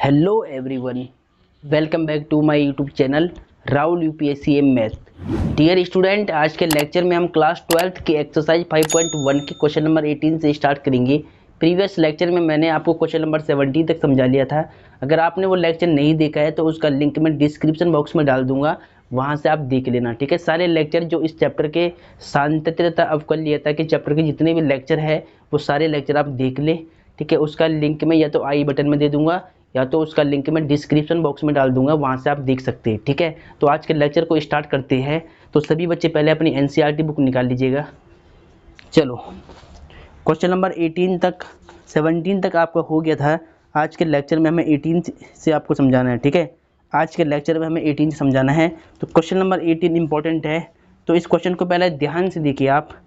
Hello everyone, welcome back to my YouTube channel Rahul UPSC M math. Dear student, आज के lecture में हम class 12th की exercise 5.1 के क्वेश्चन नंबर 18 से स्टार्ट करेंगे। प्रीवियस लेक्चर में मैंने आपको क्वेश्चन नंबर 17 तक समझा लिया था। अगर आपने वो लेक्चर नहीं देखा है तो उसका लिंक मैं डिस्क्रिप्शन बॉक्स में डाल दूंगा, वहाँ से आप देख लेना। ठीक है, सारे लेक्चर जो इस चैप्टर के शांतता अवकल्यता के चैप्टर के जितने भी लेक्चर है वो सारे लेक्चर आप देख ले। ठीक है, उसका लिंक मैं या तो आई बटन में दे दूंगा या तो उसका लिंक मैं डिस्क्रिप्शन बॉक्स में डाल दूंगा, वहाँ से आप देख सकते हैं। ठीक है, तो आज के लेक्चर को स्टार्ट करते हैं। तो सभी बच्चे पहले अपनी एनसीईआरटी बुक निकाल लीजिएगा। चलो, क्वेश्चन नंबर 18 तक 17 तक आपका हो गया था। आज के लेक्चर में हमें 18 से आपको समझाना है। ठीक है, आज के लेक्चर में हमें 18 से समझाना है। तो क्वेश्चन नंबर 18 इंपॉर्टेंट है, तो इस क्वेश्चन को पहले ध्यान से देखिए आप।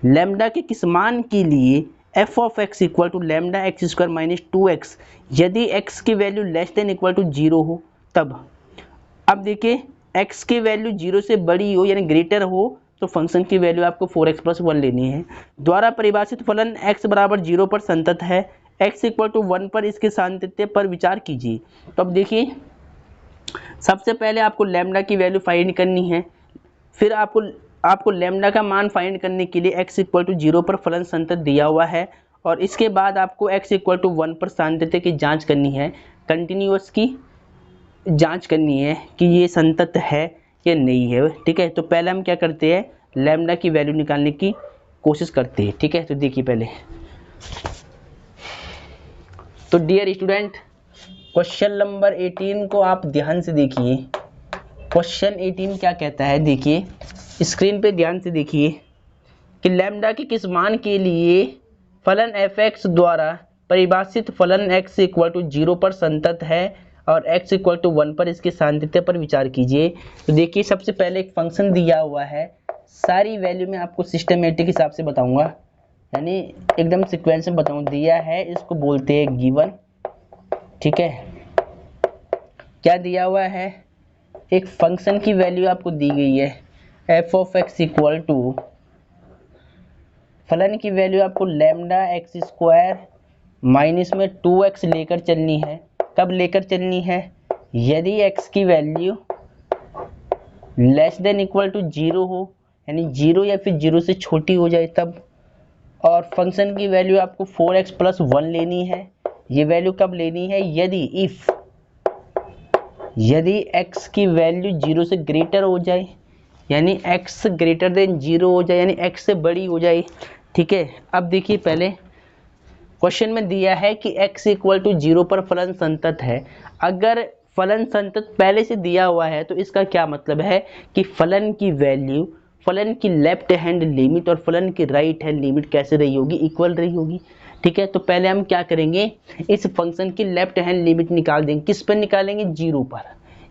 लैम्डा के किस मान के लिए f of x equal to lambda x square minus 2x यदि x की value less than equal to 0 हो तब। अब देखिए, x की वैल्यू 0 से बड़ी हो यानी ग्रेटर हो तो फंक्शन की वैल्यू आपको 4x प्लस 1 लेनी है। द्वारा परिभाषित फलन x बराबर 0 पर संतत है, x इक्वल टू 1 पर इसके सातत्य पर विचार कीजिए। तो अब देखिए, सबसे पहले आपको लैम्डा की वैल्यू फाइंड करनी है। फिर आपको लैम्डा का मान फाइंड करने के लिए x इक्वल टू 0 पर फलन संतत दिया हुआ है, और इसके बाद आपको x इक्वल टू 1 पर सातत्य की जांच करनी है, कंटिन्यूअस की जांच करनी है कि ये संतत है या नहीं है। ठीक है, तो पहले हम क्या करते हैं, लैम्डा की वैल्यू निकालने की कोशिश करते हैं। ठीक है, तो देखिए पहले, तो डियर स्टूडेंट, क्वेश्चन नंबर 18 को आप ध्यान से देखिए। क्वेश्चन 18 क्या कहता है, देखिए स्क्रीन पे ध्यान से देखिए कि लैम्डा के किस मान के लिए फलन एफ एक्स द्वारा परिभाषित फलन x इक्वल टू 0 पर संतत है और x इक्वल टू 1 पर इसके सातत्य पर विचार कीजिए। तो देखिए, सबसे पहले एक फंक्शन दिया हुआ है, सारी वैल्यू मैं आपको सिस्टमेटिक हिसाब से बताऊंगा, यानी एकदम सीक्वेंस में बताऊंगा। दिया है, इसको बोलते हैं गिवन। ठीक है, क्या दिया हुआ है, एक फंक्शन की वैल्यू आपको दी गई है f of x equal to, फलन की वैल्यू आपको लैम्डा एक्स स्क्वायर माइनस में 2x लेकर चलनी है। कब लेकर चलनी है, यदि x की value less than equal to 0 हो, यानी 0 या फिर 0 से छोटी हो जाए तब। और फंक्शन की वैल्यू आपको 4x प्लस 1 लेनी है। ये वैल्यू कब लेनी है, यदि x की वैल्यू 0 से ग्रेटर हो जाए, यानी x ग्रेटर देन 0 हो जाए, यानी x से बड़ी हो जाए। ठीक है, अब देखिए, पहले क्वेश्चन में दिया है कि x इक्वल टू 0 पर फलन संतत है। अगर फलन संतत पहले से दिया हुआ है तो इसका क्या मतलब है कि फलन की वैल्यू, फलन की लेफ्ट हैंड लिमिट और फलन की राइट हैंड लिमिट कैसे रही होगी, इक्वल रही होगी। ठीक है, तो पहले हम क्या करेंगे, इस फंक्शन की लेफ्ट हैंड लिमिट निकाल देंगे। किस पर निकालेंगे, 0 पर।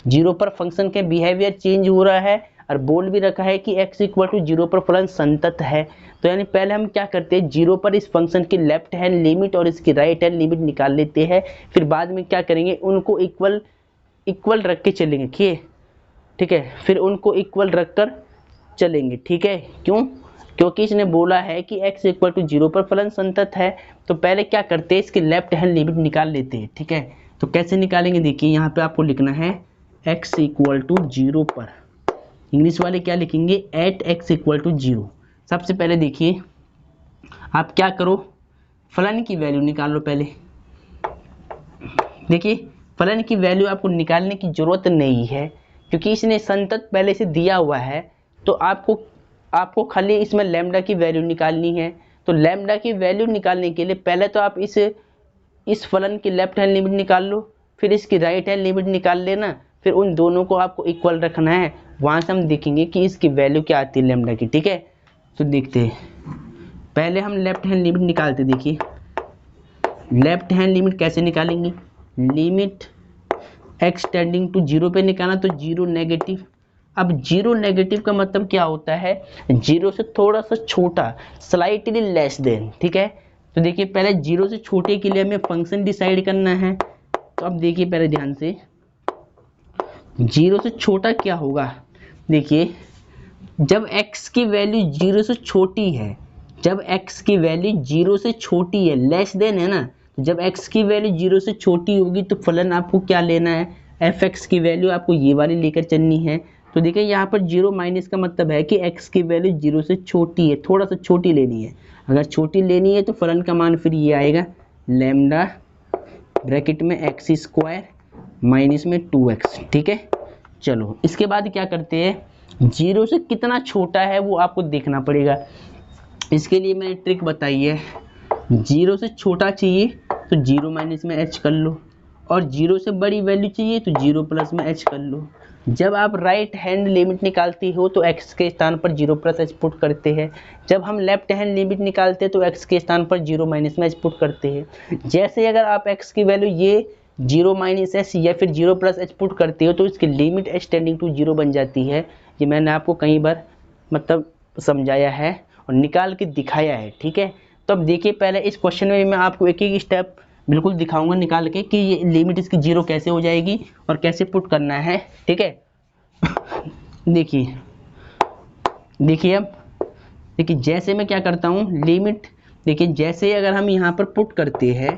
0 पर फंक्शन के बिहेवियर चेंज हो रहा है और बोल भी रखा है कि x इक्वल टू 0 पर फलन संतत है। तो यानी पहले हम क्या करते हैं, 0 पर इस फंक्शन की लेफ्ट हैंड लिमिट और इसकी राइट हैंड लिमिट निकाल लेते हैं। फिर बाद में क्या करेंगे, उनको इक्वल रख के चलेंगे। ठीक है, फिर उनको इक्वल रख कर चलेंगे। ठीक है, क्यों, क्योंकि इसने बोला है कि x इक्वल टू 0 पर फलन संतत है। तो पहले क्या करते हैं, इसकी लेफ्ट हैंड लिमिट निकाल लेते हैं। ठीक है, तो कैसे निकालेंगे, देखिए यहाँ पे आपको लिखना है x इक्वल टू 0 पर, इंग्लिश वाले क्या लिखेंगे, एट x इक्वल टू 0। सबसे पहले देखिए, आप क्या करो, फलन की वैल्यू निकाल लो पहले। देखिए, फलन की वैल्यू आपको निकालने की जरूरत नहीं है क्योंकि इसने संतत पहले से दिया हुआ है। तो आपको खाली इसमें लैम्डा की वैल्यू निकालनी है। तो लैम्डा की वैल्यू निकालने के लिए पहले तो आप इस फलन की लेफ्ट हैंड लिमिट निकाल लो, फिर इसकी राइट हैंड लिमिट निकाल लेना, फिर उन दोनों को आपको इक्वल रखना है। वहाँ से हम देखेंगे कि इसकी वैल्यू क्या आती है लैम्डा की। ठीक है, तो देखते हैं, पहले हम लेफ्ट हैंड लिमिट निकालते। देखिए, लेफ्ट हैंड लिमिट कैसे निकालेंगे, लिमिट x टेंडिंग टू 0 पे निकालना, तो 0 नेगेटिव। अब 0 नेगेटिव का मतलब क्या होता है, 0 से थोड़ा सा छोटा, स्लाइटली लेस देन। ठीक है, तो देखिए, पहले 0 से छोटे के लिए हमें फंक्शन डिसाइड करना है। तो अब देखिए पहले ध्यान से, 0 से छोटा क्या होगा, देखिए जब x की वैल्यू 0 से छोटी है, जब x की वैल्यू 0 से छोटी है, लेस देन है ना, जब x की वैल्यू 0 से छोटी होगी तो फलन आपको क्या लेना है, fx की वैल्यू आपको ये वाली लेकर चलनी है। तो देखिए यहाँ पर 0 माइनस का मतलब है कि x की वैल्यू 0 से छोटी है, थोड़ा सा छोटी लेनी है। अगर छोटी लेनी है तो फलन का मान फिर ये आएगा लैम्डा ब्रैकेट में x स्क्वायर माइनस में 2x। ठीक है, चलो इसके बाद क्या करते हैं, 0 से कितना छोटा है वो आपको देखना पड़ेगा। इसके लिए मैंने ट्रिक बताई है, 0 से छोटा चाहिए तो 0 माइनस में h कर लो, और 0 से बड़ी वैल्यू चाहिए तो 0 प्लस में h कर लो। जब आप राइट हैंड लिमिट निकालती हो तो x के स्थान पर 0 प्लस h पुट करते हैं, जब हम लेफ्ट हैंड लिमिट निकालते हैं तो x के स्थान पर 0 माइनस में h पुट करते हैं। जैसे अगर आप x की वैल्यू ये 0 माइनस h या फिर 0 प्लस h पुट करते हो तो इसकी लिमिट h टेंडिंग टू 0 बन जाती है। ये मैंने आपको कई बार मतलब समझाया है और निकाल के दिखाया है। ठीक है, तो अब देखिए पहले इस क्वेश्चन में मैं आपको एक एक स्टेप बिल्कुल दिखाऊंगा निकाल के कि ये लिमिट इसकी 0 कैसे हो जाएगी और कैसे पुट करना है। ठीक है, देखिए देखिए अब देखिए जैसे मैं क्या करता हूँ, लिमिट देखिए जैसे अगर हम यहाँ पर पुट करते हैं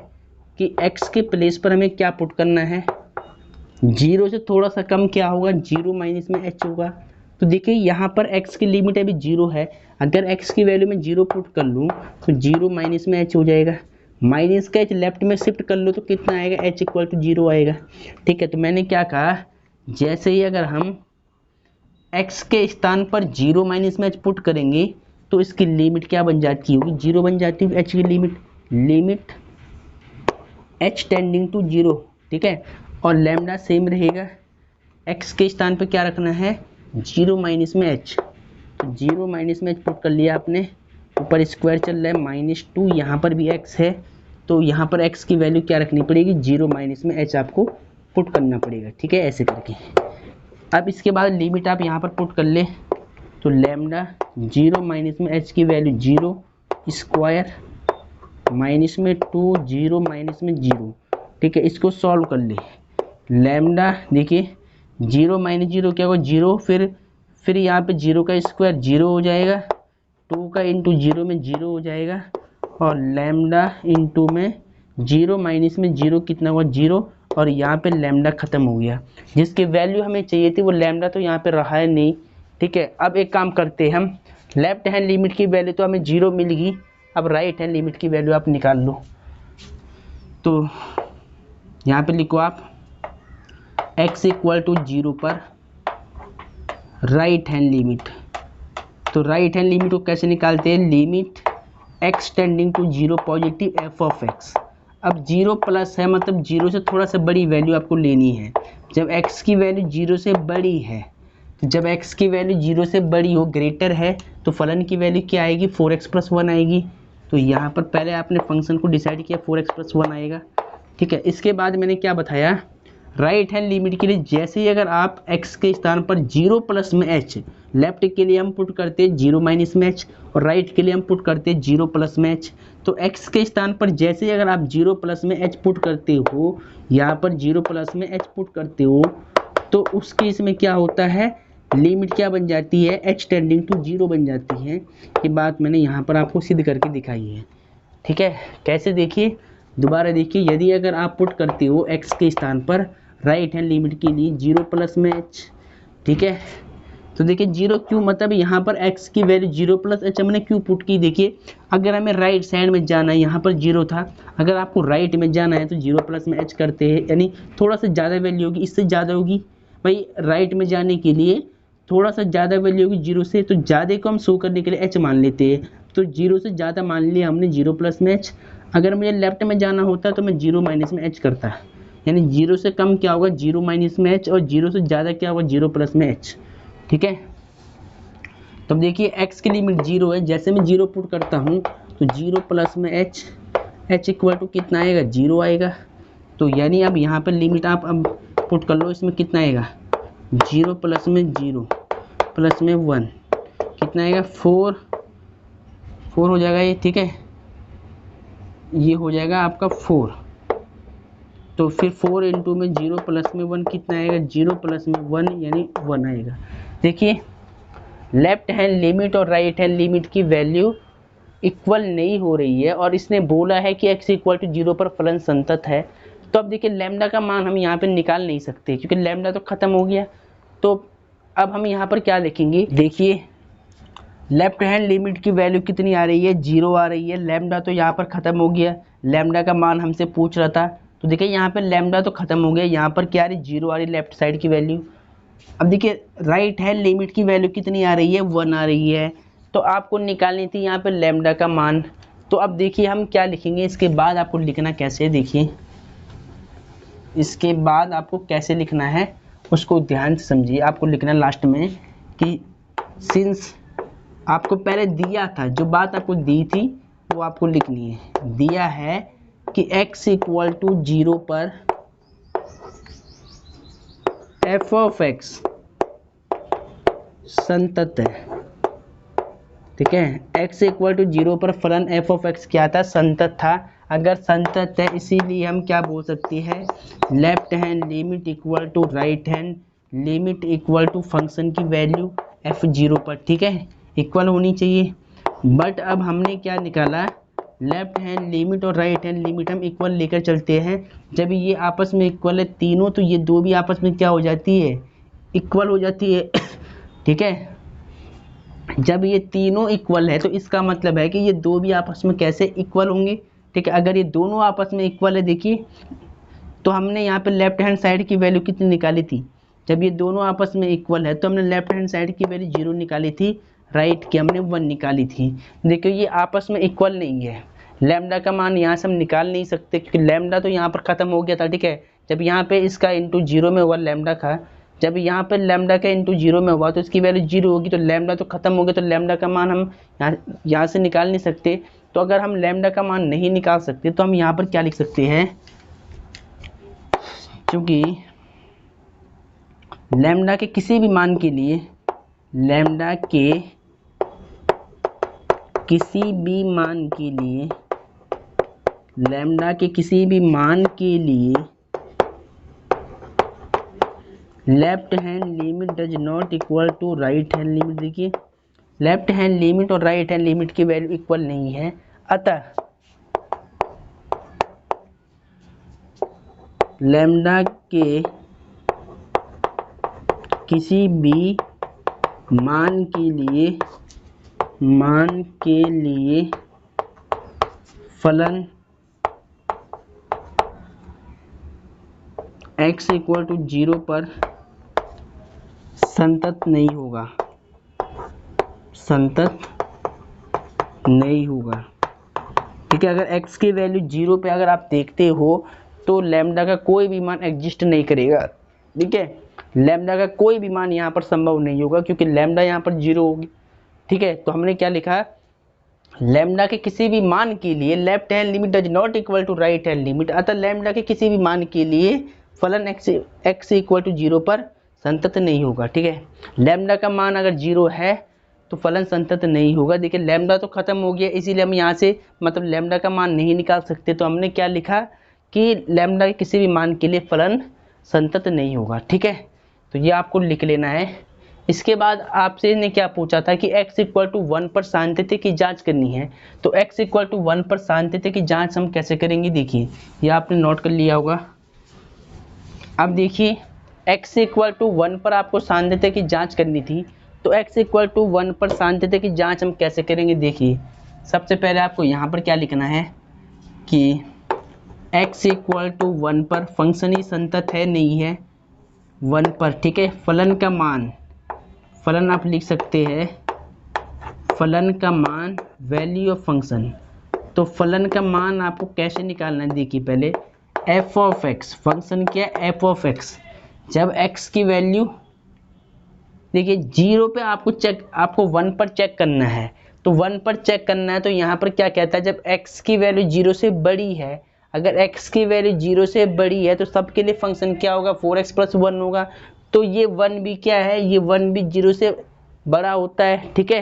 कि x के प्लेस पर हमें क्या पुट करना है, 0 से थोड़ा सा कम क्या होगा, 0 माइनस में h होगा। तो देखिए यहाँ पर x की लिमिट अभी 0 है, अगर x की वैल्यू में 0 पुट कर लूँ तो 0 माइनस में h हो जाएगा, माइनस का h लेफ्ट में शिफ्ट कर लो तो कितना आएगा, h इक्वल टू 0 आएगा। ठीक है, तो मैंने क्या कहा, जैसे ही अगर हम x के स्थान पर 0 माइनस में h पुट करेंगे तो इसकी लिमिट क्या बन जाती होगी, 0 बन जाती होगी h की लिमिट h टेंडिंग टू 0। ठीक है, और लैम्डा सेम रहेगा, x के स्थान पर क्या रखना है, 0 माइनस में h। तो 0 माइनस में h पुट कर लिया आपने, ऊपर स्क्वायर चल रहा है -2, यहाँ पर भी x है तो यहाँ पर x की वैल्यू क्या रखनी पड़ेगी, 0 माइनस में h आपको पुट करना पड़ेगा। ठीक है, ऐसे करके अब इसके बाद लिमिट आप यहाँ पर पुट कर ले तो लैम्डा 0 माइनस में h की वैल्यू 0 स्क्वायर माइनस में 2 0 माइनस में 0। ठीक है, इसको सॉल्व कर ले, लैम्डा देखिए 0 माइनस 0 क्या होगा 0, फिर यहाँ पे 0 का स्क्वायर 0 हो जाएगा, 2 का इंटू 0 में 0 हो जाएगा, और लैम्डा इंटू में 0 माइनस में 0 कितना हुआ 0, और यहाँ पे लैम्डा ख़त्म हो गया। जिसकी वैल्यू हमें चाहिए थी वो लैम्डा तो यहाँ पे रहा है नहीं। ठीक है, अब एक काम करते हैं हम, लेफ्ट हैंड लिमिट की वैल्यू तो हमें 0 मिल गई, अब राइट हैंड लिमिट की वैल्यू आप निकाल लो। तो यहाँ पे लिखो आप x इक्वल टू 0 पर राइट हैंड लिमिट। तो राइट हैंड लिमिट को कैसे निकालते हैं, limit x tending to 0 positive f of x। अब 0 प्लस है मतलब 0 से थोड़ा सा बड़ी वैल्यू आपको लेनी है। जब x की वैल्यू 0 से बड़ी है, तो जब x की वैल्यू 0 से बड़ी हो, ग्रेटर है, तो फलन की वैल्यू क्या आएगी, 4x प्लस 1 आएगी। तो यहाँ पर पहले आपने फंक्शन को डिसाइड किया 4x प्लस 1 आएगा। ठीक है, इसके बाद मैंने क्या बताया, राइट हैंड लिमिट के लिए जैसे ही अगर आप x के स्थान पर 0 प्लस में h, लेफ्ट के लिए हम पुट करते हैं 0 माइनस में h और राइट के लिए हम पुट करते हैं 0 प्लस में h। तो x के स्थान पर जैसे ही अगर आप 0 प्लस में h पुट करते हो, यहाँ पर 0 प्लस में h पुट करते हो, तो उस केस में क्या होता है, लिमिट क्या बन जाती है, h टेंडिंग टू 0 बन जाती है। ये बात मैंने यहाँ पर आपको सिद्ध करके दिखाई है। ठीक है, कैसे देखिए, दोबारा देखिए, यदि अगर आप पुट करते हो x के स्थान पर राइट हैंड लिमिट के लिए 0 प्लस में h, ठीक है, तो देखिए 0 क्यों, मतलब यहाँ पर x की वैल्यू 0 प्लस h हमने क्यों पुट की, देखिए अगर हमें राइट साइड में जाना है, यहाँ पर 0 था, अगर आपको राइट में जाना है तो 0 प्लस में h करते हैं, यानी थोड़ा सा ज़्यादा वैल्यू होगी, इससे ज़्यादा होगी भाई, राइट में जाने के लिए थोड़ा सा ज़्यादा वैल्यू होगी 0 से, तो ज़्यादा को हम शो करने के लिए h मान लेते हैं, तो 0 से ज़्यादा मान लिया हमने 0 प्लस में h। अगर मुझे लेफ्ट में जाना होता तो मैं 0 माइनस में h करता, यानी 0 से कम क्या होगा 0 माइनस में h, और 0 से ज़्यादा क्या होगा 0 प्लस में h। ठीक है, तो देखिए x की लिमिट 0 है, जैसे मैं 0 पुट करता हूँ तो 0 प्लस में h इक्वल टू कितना आएगा, 0 आएगा। तो यानी अब यहाँ पर लिमिट आप अब पुट कर लो, इसमें कितना आएगा, 0 प्लस में 0 प्लस में 1 कितना आएगा, 4 हो जाएगा ये। ठीक है, ये हो जाएगा आपका 4, तो फिर 4 इंटू में 0 प्लस में 1 कितना आएगा, 0 प्लस में 1 यानी 1 आएगा। देखिए लेफ्ट हैंड लिमिट और राइट हैंड लिमिट की वैल्यू इक्वल नहीं हो रही है और इसने बोला है कि x इक्वल टू 0 पर फलन संतत है, तो अब देखिए लैम्डा का मान हम यहाँ पे निकाल नहीं सकते क्योंकि लैम्डा तो ख़त्म हो गया। तो अब हम यहाँ पर क्या लिखेंगे, देखिए लेफ्ट हैंड लिमिट की वैल्यू कितनी आ रही है, 0 आ रही है। लैम्डा तो यहाँ पर ख़त्म हो गया, लैम्डा का मान हमसे पूछ रहा था, तो देखिए यहाँ पर लैम्डा तो ख़त्म हो गया, यहाँ पर क्या आ रही, 0 आ रही लेफ्ट साइड की वैल्यू। अब देखिए राइट हैंड लिमिट की वैल्यू कितनी आ रही है, 1 आ रही है। तो आपको निकालनी थी यहाँ पे लैम्डा का मान। तो अब देखिए हम क्या लिखेंगे, इसके बाद आपको लिखना कैसे, देखिए इसके बाद आपको कैसे लिखना है उसको ध्यान से समझिए। आपको लिखना लास्ट में कि सिंस आपको पहले दिया था, जो बात आपको दी थी वो आपको लिखनी है। दिया है कि x इक्वल टू 0 पर f ऑफ x संतत है, ठीक है। x इक्वल टू 0 पर फलन f ऑफ x क्या था, संतत था। अगर संतत है इसीलिए हम क्या बोल सकते हैं, left hand limit equal to right hand limit equal to function की वैल्यू f 0 पर, ठीक है, इक्वल होनी चाहिए। बट अब हमने क्या निकाला, लेफ्ट हैंड लिमिट और राइट हैंड लिमिट हम इक्वल लेकर चलते हैं। जब ये आपस में इक्वल है तीनों, तो ये दो भी आपस में क्या हो जाती है, इक्वल हो जाती है ठीक है। जब ये तीनों इक्वल है तो इसका मतलब है कि ये दो भी आपस में कैसे इक्वल होंगे, ठीक है। अगर ये दोनों आपस में इक्वल है, देखिए तो हमने यहाँ पे लेफ्ट हैंड साइड की वैल्यू कितनी निकाली थी, जब ये दोनों आपस में इक्वल है तो हमने लेफ्ट हैंड साइड की वैल्यू 0 निकाली थी, राइट की हमने 1 निकाली थी। देखिए ये आपस में इक्वल नहीं है, लैम्डा का मान यहाँ से हम निकाल नहीं सकते क्योंकि लैम्डा तो यहाँ पर ख़त्म हो गया था, ठीक है। जब यहाँ पे इसका इंटू 0 में हुआ लैम्डा का, जब यहाँ पे लैम्डा का इंटू 0 में हुआ तो इसकी वैल्यू 0 होगी, तो लैम्डा तो ख़त्म हो गया, तो लैम्डा का मान हम यहाँ से निकाल नहीं सकते। तो अगर हम लैम्डा का मान नहीं निकाल सकते तो हम यहाँ पर क्या लिख सकते हैं, क्योंकि लैम्डा के किसी भी मान के लिए, लैम्डा के किसी भी मान के लिए, लैम्डा के किसी भी मान के लिए left hand limit does not equal to right hand limit. देखिए लेफ्ट हैंड लिमिट और राइट हैंड लिमिट की वैल्यू इक्वल नहीं है, अतः लैम्डा के किसी भी मान के लिए फलन x इक्वल टू 0 पर संतत नहीं होगा, संतत नहीं होगा, ठीक है। अगर x की वैल्यू 0 पे अगर आप देखते हो तो लैम्डा का कोई भी मान एग्जिस्ट नहीं करेगा, ठीक है। लैम्डा का कोई भी मान यहाँ पर संभव नहीं होगा क्योंकि लैम्डा यहाँ पर 0 होगी, ठीक है। तो हमने क्या लिखा, लैम्डा के किसी भी मान के लिए left hand limit does not equal to right hand limit, अतः लैम्डा के किसी भी मान के लिए फलन x इक्वल टू 0 पर संतत नहीं होगा, ठीक है। लैम्डा का मान अगर 0 है तो फलन संतत नहीं होगा। देखिए लैम्डा तो ख़त्म हो गया, इसीलिए हम यहाँ से मतलब लैम्डा का मान नहीं निकाल सकते, तो हमने क्या लिखा कि लैम्डा के किसी भी मान के लिए फलन संतत नहीं होगा, ठीक है। तो ये आपको लिख लेना है। इसके बाद आपसे ने क्या पूछा था कि x इक्वल टू 1 पर सान्निध्य की जांच करनी है, तो x इक्वल टू 1 पर सान्निध्य की जांच हम कैसे करेंगे, देखिए ये आपने नोट कर लिया होगा। अब देखिए x इक्वल टू 1 पर आपको सान्निध्य की जांच करनी थी, तो x इक्वल टू 1 पर सान्निध्य की जांच हम कैसे करेंगे, देखिए सबसे पहले आपको यहाँ पर क्या लिखना है कि x इक्वल टू 1 पर फंक्शन ही संतत है नहीं है, 1 पर, ठीक है। फलन का मान, फलन आप लिख सकते हैं फलन का मान वैल्यू ऑफ फंक्शन। तो फलन का मान आपको कैसे निकालना है, देखिए पहले f ऑफ x, फंक्शन क्या है f ऑफ x, जब x की वैल्यू देखिए 0 पे आपको 1 पर चेक करना है, तो 1 पर चेक करना है, तो यहाँ पर क्या कहता है, जब x की वैल्यू 0 से बड़ी है, अगर x की वैल्यू 0 से बड़ी है तो सबके लिए फंक्शन क्या होगा, 4x प्लस 1 होगा। तो ये 1 भी क्या है, ये 1 भी 0 से बड़ा होता है, ठीक है।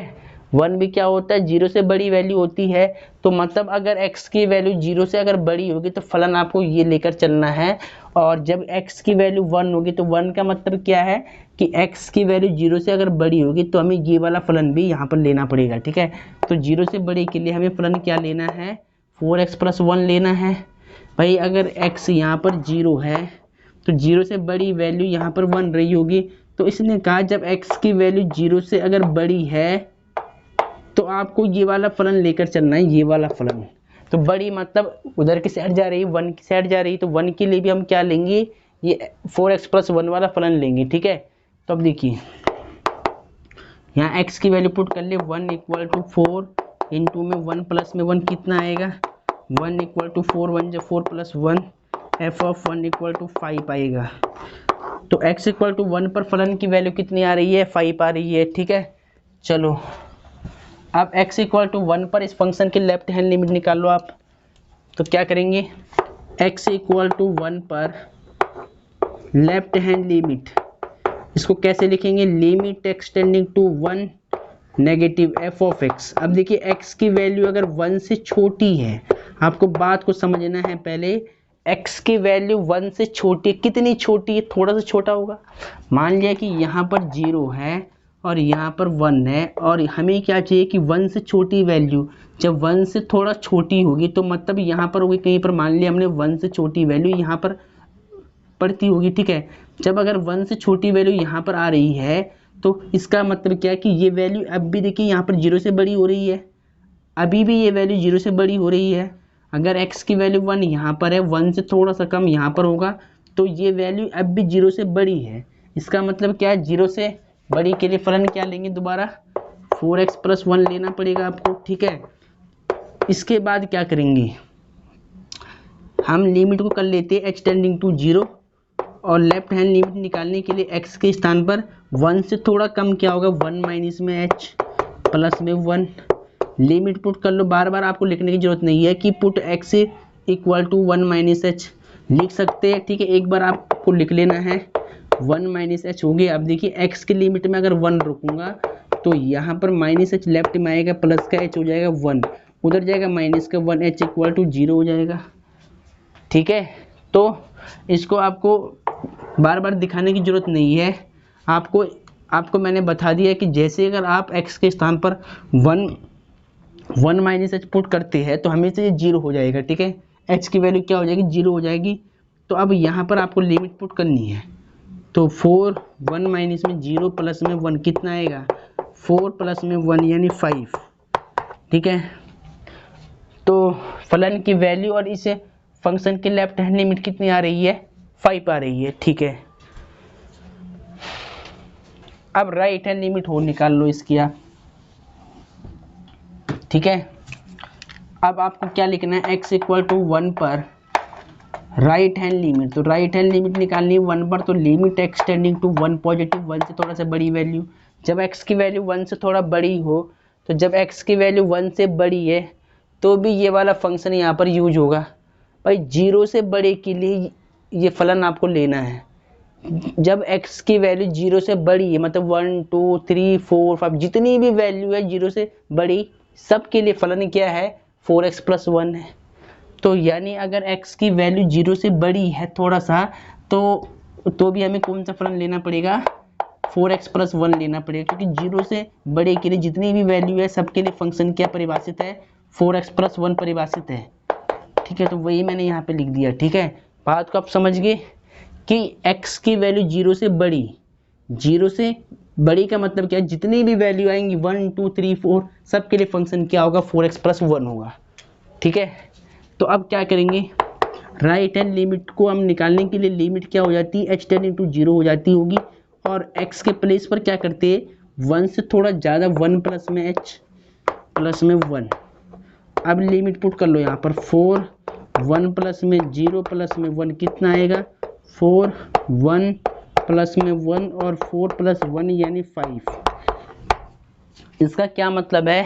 1 भी क्या होता है, 0 से बड़ी वैल्यू होती है। तो मतलब अगर x की वैल्यू 0 से अगर बड़ी होगी तो फलन आपको ये लेकर चलना है। और जब x की वैल्यू 1 होगी तो 1 का मतलब क्या है कि x की वैल्यू 0 से अगर बड़ी होगी तो हमें ये वाला फलन भी यहाँ पर लेना पड़ेगा, ठीक है। तो 0 से बड़ी के लिए हमें फलन क्या लेना है, 4x + 1 लेना है। भाई अगर x यहाँ पर 0 है तो 0 से बड़ी वैल्यू यहाँ पर 1 रही होगी। तो इसने कहा जब x की वैल्यू 0 से अगर बड़ी है तो आपको ये वाला फलन लेकर चलना है, ये वाला फलन। तो बड़ी मतलब उधर की साइड जा रही है, 1 की साइड जा रही है, तो 1 के लिए भी हम क्या लेंगे, ये 4x + 1 वाला फलन लेंगे, ठीक है। तो अब देखिए यहाँ x की वैल्यू पुट कर ले, 1 = 4 इंटू में 1 प्लस में 1 कितना आएगा, 1 = 4, 1 = 4 + 1 f(1) = 5 आएगा। तो x = 1 पर फलन की वैल्यू कितनी आ रही है, 5 आ रही है, ठीक है। चलो अब x = 1 पर इस फंक्शन की लेफ्ट हैंड लिमिट निकाल लो आप। तो क्या करेंगे, x = 1 पर लेफ्ट हैंड लिमिट, इसको कैसे लिखेंगे, limit x tending to 1 negative f(x)। अब देखिए x की वैल्यू अगर 1 से छोटी है, आपको बात को समझना है पहले, x की वैल्यू 1 से छोटी, कितनी छोटी है, थोड़ा सा छोटा होगा। मान लिया कि यहाँ पर 0 है और यहाँ पर 1 है, और हमें क्या चाहिए कि 1 से छोटी वैल्यू, जब 1 से थोड़ा छोटी होगी तो मतलब यहाँ पर होगी कहीं पर, मान लिया हमने 1 से छोटी वैल्यू यहाँ पर पड़ती होगी, ठीक है। जब अगर 1 से छोटी वैल्यू यहाँ पर आ रही है तो इसका मतलब क्या है कि ये वैल्यू अब भी देखिए यहाँ पर 0 से बड़ी हो रही है, अभी भी ये वैल्यू 0 से बड़ी हो रही है। अगर x की वैल्यू 1 यहाँ पर है, 1 से थोड़ा सा कम यहाँ पर होगा, तो ये वैल्यू अब भी 0 से बड़ी है। इसका मतलब क्या है, 0 से बड़ी के लिए फलन क्या लेंगे, दोबारा 4x + 1 लेना पड़ेगा आपको, ठीक है। इसके बाद क्या करेंगे, हम लिमिट को कर लेते हैं h टेंडिंग टू 0, और लेफ्ट हैंड लिमिट निकालने के लिए x के स्थान पर 1 से थोड़ा कम क्या होगा, 1 माइनस में h प्लस में 1, लिमिट पुट कर लो। बार बार आपको लिखने की जरूरत नहीं है कि पुट x = 1 माइनस h, लिख सकते हैं, ठीक है। एक बार आपको लिख लेना है, 1 माइनस h हो गया। अब देखिए x की लिमिट में अगर 1 रखूँगा तो यहाँ पर माइनस h लेफ्ट में आएगा, प्लस का h हो जाएगा 1, उधर जाएगा माइनस का 1, h = 0 हो जाएगा, ठीक है। तो इसको आपको बार बार दिखाने की जरूरत नहीं है, आपको मैंने बता दिया कि जैसे अगर आप x के स्थान पर 1 माइनस h पुट करते हैं तो हमेशा ये 0 हो जाएगा, ठीक है। h की वैल्यू क्या हो जाएगी, 0 हो जाएगी। तो अब यहाँ पर आपको लिमिट पुट करनी है, तो 4 1 माइनस में 0 प्लस में 1 कितना आएगा, 4 प्लस में 1 यानी 5, ठीक है। तो फलन की वैल्यू और इस फंक्शन की लेफ्ट हैंड लिमिट कितनी आ रही है, 5 आ रही है, ठीक है। अब राइट हैंड लिमिट हो निकाल लो इसकी आप, ठीक है। अब आपको क्या लिखना है, x = 1 पर राइट हैंड लिमिट, तो राइट हैंड लिमिट निकालनी है 1 पर, तो लिमिट एक्सटेंडिंग टू 1 पॉजिटिव 1 से थोड़ा सा बड़ी वैल्यू। जब x की वैल्यू 1 से थोड़ा बड़ी हो, तो जब x की वैल्यू 1 से बड़ी है तो भी ये वाला फंक्शन यहाँ पर यूज होगा। भाई 0 से बड़े के लिए ये फलन आपको लेना है, जब x की वैल्यू 0 से बड़ी है, मतलब 1 2 3 4 5 जितनी भी वैल्यू है 0 से बड़ी, सब के लिए फलन क्या है, 4x + 1 है। तो यानी अगर x की वैल्यू 0 से बड़ी है थोड़ा सा, तो भी हमें कौन सा फलन लेना पड़ेगा, 4x + 1 लेना पड़ेगा, क्योंकि 0 से बड़े के लिए जितनी भी वैल्यू है सबके लिए फंक्शन क्या परिभाषित है, 4x + 1 परिभाषित है, ठीक है। तो वही मैंने यहाँ पे लिख दिया, ठीक है। बात को आप समझ गए कि x की वैल्यू 0 से बड़ी, 0 से बड़ी का मतलब क्या है, जितनी भी वैल्यू आएंगी 1 2 3 4 सब के लिए फंक्शन क्या होगा, 4x + 1 होगा, ठीक है। तो अब क्या करेंगे, राइट हैंड लिमिट को हम निकालने के लिए लिमिट क्या हो जाती है, h टेंडिंग टू 0 हो जाती होगी, और x के प्लेस पर क्या करते हैं, 1 से थोड़ा ज़्यादा 1 प्लस में h प्लस में 1। अब लिमिट पुट कर लो यहाँ पर, 4 1 प्लस में 0 प्लस में 1 कितना आएगा, 4 1 प्लस में 1 और 4 + 1 यानी 5। इसका क्या मतलब है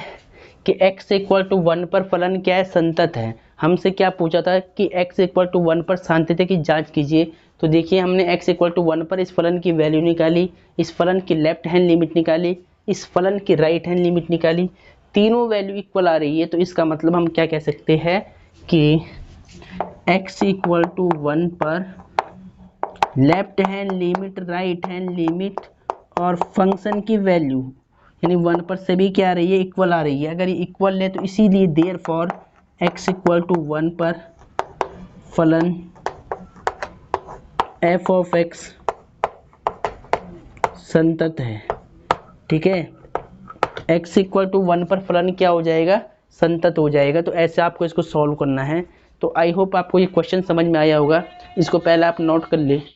कि x = 1 पर फलन क्या है, संतत है। हमसे क्या पूछा था कि x = 1 पर सांतत्य की जांच कीजिए। तो देखिए हमने x = 1 पर इस फलन की वैल्यू निकाली, इस फलन की लेफ्ट हैंड लिमिट निकाली, इस फलन की राइट हैंड लिमिट निकाली, तीनों वैल्यू इक्वल आ रही है, तो इसका मतलब हम क्या कह सकते हैं कि x इक्वल टू 1 पर left hand limit, right hand limit और फंक्शन की वैल्यू यानी 1 पर सभी क्या आ रही है, इक्वल आ रही है। अगर ये इक्वल है तो इसीलिए देयरफॉर x इक्वल टू 1 पर फलन f ऑफ x संतत है। ठीक है, x इक्वल टू 1 पर फलन क्या हो जाएगा, संतत हो जाएगा। तो ऐसे आपको इसको सॉल्व करना है। तो आई होप आपको ये क्वेश्चन समझ में आया होगा। इसको पहले आप नोट कर ले।